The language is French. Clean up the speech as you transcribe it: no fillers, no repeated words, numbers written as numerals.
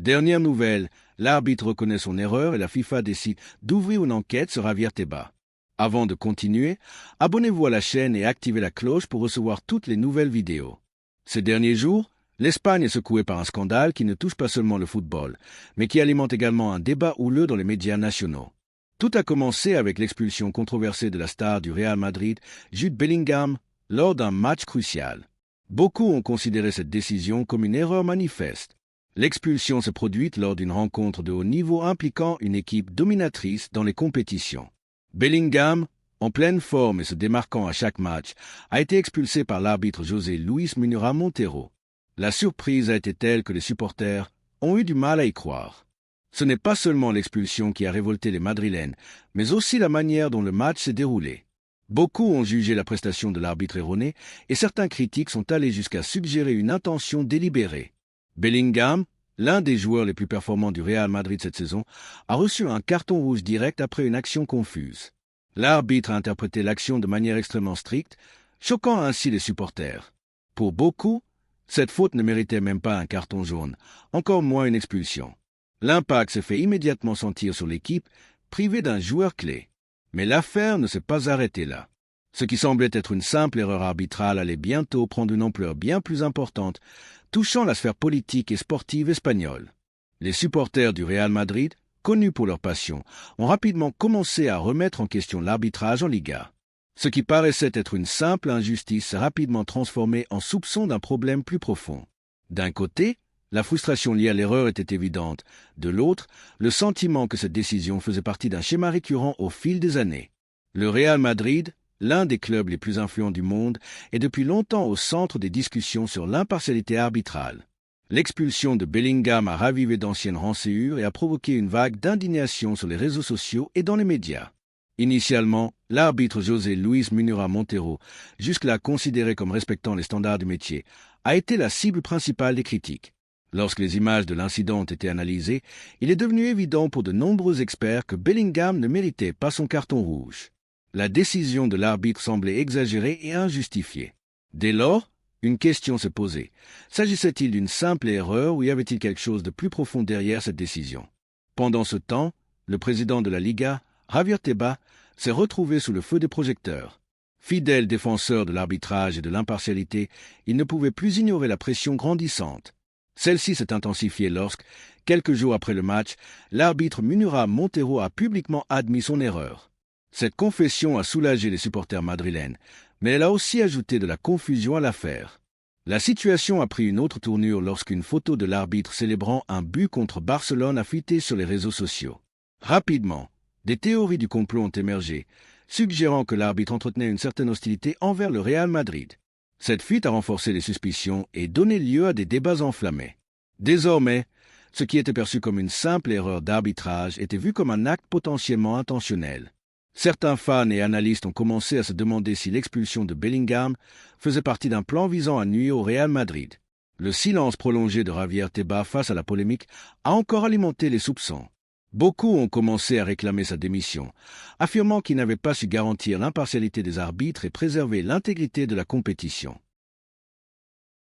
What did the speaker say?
Dernière nouvelle, l'arbitre reconnaît son erreur et la FIFA décide d'ouvrir une enquête sur Javier Tebas. Avant de continuer, abonnez-vous à la chaîne et activez la cloche pour recevoir toutes les nouvelles vidéos. Ces derniers jours, l'Espagne est secouée par un scandale qui ne touche pas seulement le football, mais qui alimente également un débat houleux dans les médias nationaux. Tout a commencé avec l'expulsion controversée de la star du Real Madrid, Jude Bellingham, lors d'un match crucial. Beaucoup ont considéré cette décision comme une erreur manifeste. L'expulsion s'est produite lors d'une rencontre de haut niveau impliquant une équipe dominatrice dans les compétitions. Bellingham, en pleine forme et se démarquant à chaque match, a été expulsé par l'arbitre José Luis Munira Montero. La surprise a été telle que les supporters ont eu du mal à y croire. Ce n'est pas seulement l'expulsion qui a révolté les Madrilènes, mais aussi la manière dont le match s'est déroulé. Beaucoup ont jugé la prestation de l'arbitre erronée et certains critiques sont allés jusqu'à suggérer une intention délibérée. Bellingham, l'un des joueurs les plus performants du Real Madrid cette saison, a reçu un carton rouge direct après une action confuse. L'arbitre a interprété l'action de manière extrêmement stricte, choquant ainsi les supporters. Pour beaucoup, cette faute ne méritait même pas un carton jaune, encore moins une expulsion. L'impact s'est fait immédiatement sentir sur l'équipe, privée d'un joueur clé. Mais l'affaire ne s'est pas arrêtée là. Ce qui semblait être une simple erreur arbitrale allait bientôt prendre une ampleur bien plus importante, touchant la sphère politique et sportive espagnole. Les supporters du Real Madrid, connus pour leur passion, ont rapidement commencé à remettre en question l'arbitrage en Liga. Ce qui paraissait être une simple injustice s'est rapidement transformé en soupçon d'un problème plus profond. D'un côté, la frustration liée à l'erreur était évidente. De l'autre, le sentiment que cette décision faisait partie d'un schéma récurrent au fil des années. Le Real Madrid, l'un des clubs les plus influents du monde, est depuis longtemps au centre des discussions sur l'impartialité arbitrale. L'expulsion de Bellingham a ravivé d'anciennes rançonnures et a provoqué une vague d'indignation sur les réseaux sociaux et dans les médias. Initialement, l'arbitre José Luis Munira Montero, jusque-là considéré comme respectant les standards du métier, a été la cible principale des critiques. Lorsque les images de l'incident ont été analysées, il est devenu évident pour de nombreux experts que Bellingham ne méritait pas son carton rouge. La décision de l'arbitre semblait exagérée et injustifiée. Dès lors, une question s'est posée. S'agissait-il d'une simple erreur ou y avait-il quelque chose de plus profond derrière cette décision? Pendant ce temps, le président de la Liga, Javier Tebas, s'est retrouvé sous le feu des projecteurs. Fidèle défenseur de l'arbitrage et de l'impartialité, il ne pouvait plus ignorer la pression grandissante. Celle-ci s'est intensifiée lorsque, quelques jours après le match, l'arbitre Munira Montero a publiquement admis son erreur. Cette confession a soulagé les supporters madrilènes, mais elle a aussi ajouté de la confusion à l'affaire. La situation a pris une autre tournure lorsqu'une photo de l'arbitre célébrant un but contre Barcelone a fuité sur les réseaux sociaux. Rapidement, des théories du complot ont émergé, suggérant que l'arbitre entretenait une certaine hostilité envers le Real Madrid. Cette fuite a renforcé les suspicions et donné lieu à des débats enflammés. Désormais, ce qui était perçu comme une simple erreur d'arbitrage était vu comme un acte potentiellement intentionnel. Certains fans et analystes ont commencé à se demander si l'expulsion de Bellingham faisait partie d'un plan visant à nuire au Real Madrid. Le silence prolongé de Javier Tebas face à la polémique a encore alimenté les soupçons. Beaucoup ont commencé à réclamer sa démission, affirmant qu'il n'avait pas su garantir l'impartialité des arbitres et préserver l'intégrité de la compétition.